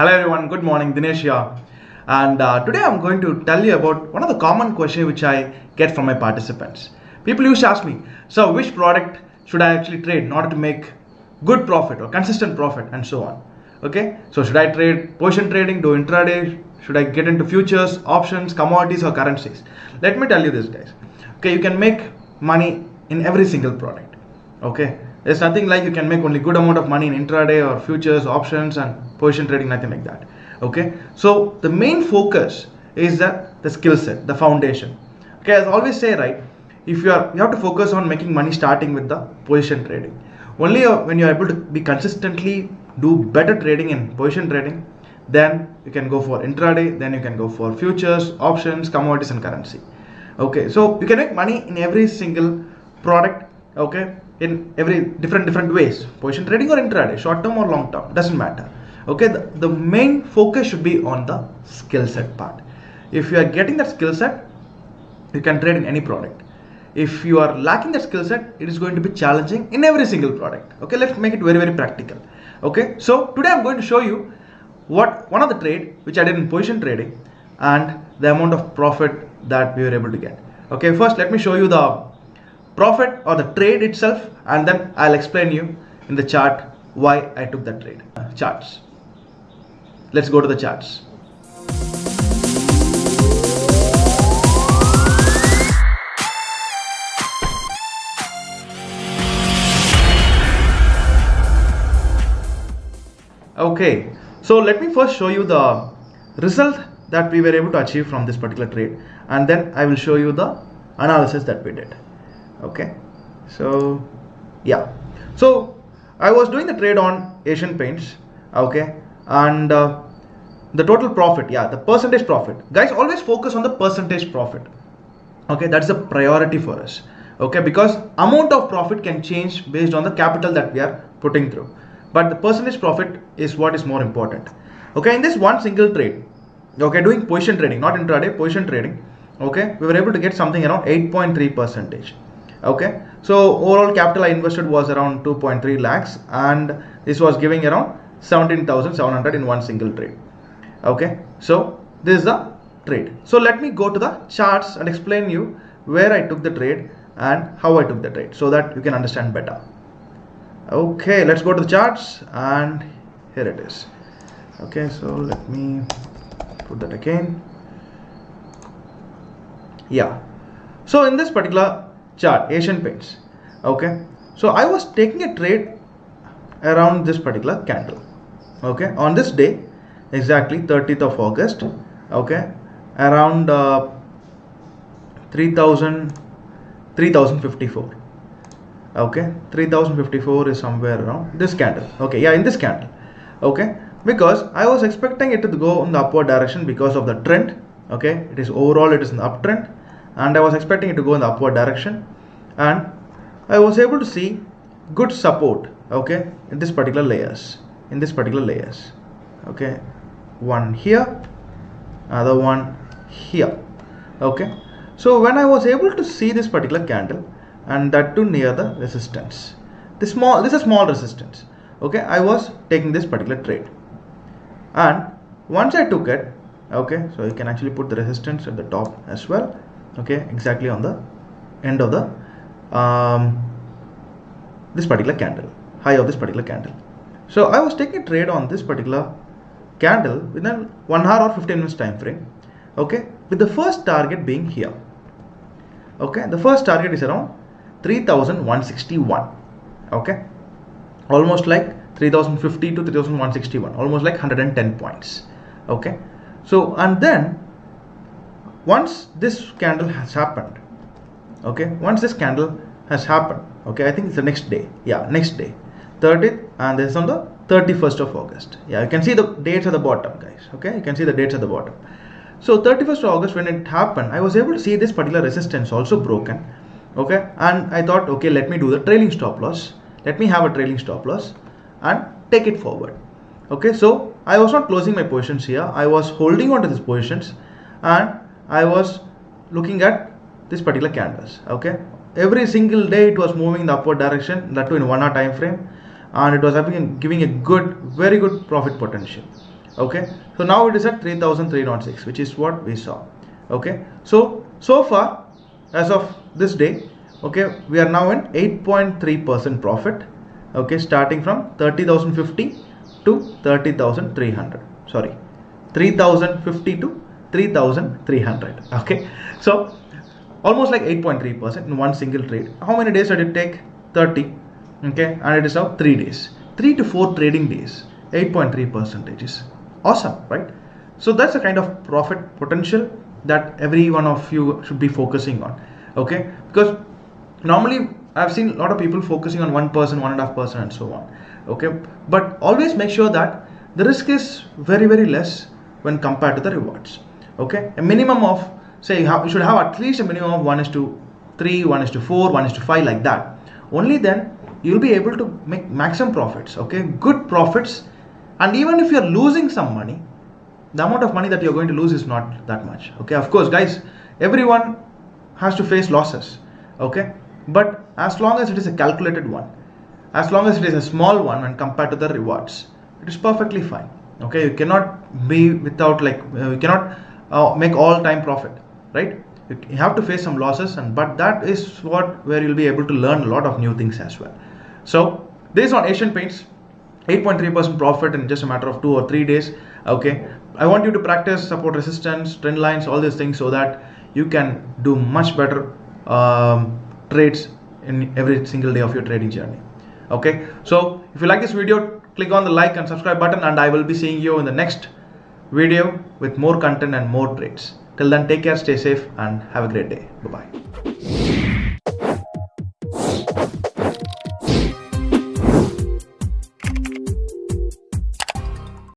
Hello everyone, good morning, Dinesh here. And today I'm going to tell you about one of the common questions which I get from my participants. People used to ask me, so which product should I actually trade in order to make good profit or consistent profit and so on. Okay, so should I trade position trading, do intraday, should I get into futures, options, commodities or currencies? Let me tell you this guys. Okay, you can make money in every single product. Okay, there's nothing like you can make only good amount of money in intraday or futures, options and position trading, nothing like that. Okay, so the main focus is that the skill set, the foundation. Okay, as I always say, right, if you have to focus on making money starting with the position trading. Only when you're able to be consistently do better trading in position trading, then you can go for intraday, then you can go for futures, options, commodities and currency. Okay, so you can make money in every single product, okay, in every different ways, position trading or intraday, short term or long term, doesn't matter. Okay, the main focus should be on the skill set part. If you are getting that skill set, you can trade in any product. If you are lacking that skill set, it is going to be challenging in every single product. Okay, let's make it very practical. Okay, so today I'm going to show you one of the trade which I did in position trading and the amount of profit that we were able to get. Okay, first let me show you the profit or the trade itself, and then I'll explain you in the chart why I took that trade. Charts. Let's go to the charts. Okay, so let me first show you the result that we were able to achieve from this particular trade, and then I will show you the analysis that we did. Okay, so yeah, so I was doing the trade on Asian Paints, okay, and the total profit, yeah, the percentage profit, guys, always focus on the percentage profit. Okay, that's a priority for us. Okay, because amount of profit can change based on the capital that we are putting through, but the percentage profit is what is more important. Okay, in this one single trade, okay, doing position trading, not intraday, position trading, okay, we were able to get something around 8.3%. Okay, so overall capital I invested was around 2.3 lakhs, and this was giving around 17,700 in one single trade. Okay, so this is the trade. So let me go to the charts and explain you where I took the trade and how I took the trade so that you can understand better. Okay, let's go to the charts, and here it is. Okay, so let me put that again. Yeah, so in this particular chart, Asian Paints, okay, so I was taking a trade around this particular candle. Okay, on this day, exactly 30th of August, okay, around 3054. Okay, 3054 is somewhere around this candle. Okay, yeah, in this candle. Okay, because I was expecting it to go in the upward direction because of the trend. Okay, it is overall, it is in the uptrend, and I was expecting it to go in the upward direction, and I was able to see good support, okay, in this particular layers, okay, one here, another one here. Okay, so when I was able to see this particular candle, and that too near the resistance, this is a small resistance, okay, I was taking this particular trade, and once I took it, okay, so you can actually put the resistance at the top as well, okay, exactly on the end of the this particular candle, high of this particular candle. So I was taking a trade on this particular candle within 1 hour or 15 minutes time frame, okay, with the first target being here. Okay, the first target is around 3161. Okay, almost like 3050 to 3161, almost like 110 points. Okay, so and then once this candle has happened, okay, okay, I think it's the next day, yeah, next day, 30th, and this is on the 31st of August. Yeah, you can see the dates at the bottom, guys. Okay, you can see the dates at the bottom. So 31st of August, when it happened, I was able to see this particular resistance also broken. Okay, and I thought, okay, let me do the trailing stop loss, let me have a trailing stop loss and take it forward. Okay, so I was not closing my positions here, I was holding on to these positions, and I was looking at this particular candles. Okay, every single day it was moving in the upward direction, that too in 1 hour time frame, and it was giving a very good profit potential. Okay, so now it is at 3,306, which is what we saw. Okay, so far as of this day, okay, we are now in 8.3% profit. Okay, starting from 30,050 to 30,300. Sorry, 3,050 to 3,300. Okay, so almost like 8.3% in one single trade. How many days did it take? 30. Okay, and it is now 3 days, 3 to 4 trading days. 8.3% is awesome, right? So that's the kind of profit potential that every one of you should be focusing on. Okay, because normally I've seen a lot of people focusing on 1%, 1.5%, and so on. Okay, but always make sure that the risk is very, very less when compared to the rewards. Okay, a minimum of, say, you should have at least a minimum of 1:3, 1:4, 1:5, like that. Only then you'll be able to make maximum profits. Okay, good profits. And even if you're losing some money, the amount of money that you're going to lose is not that much. Okay, of course, guys, everyone has to face losses. Okay, but as long as it is a calculated one, as long as it is a small one when compared to the rewards, it is perfectly fine. Okay, you cannot be without, like, you cannot make all time profit, right? You have to face some losses, and but that is where you'll be able to learn a lot of new things as well. So this is on Asian Paints, 8.3% profit in just a matter of 2 or 3 days. Okay, I want you to practice support, resistance, trend lines, all these things, so that you can do much better trades in every single day of your trading journey. Okay, so if you like this video, click on the like and subscribe button, and I will be seeing you in the next video with more content and more trades. Till then, take care, stay safe, and have a great day. Bye bye.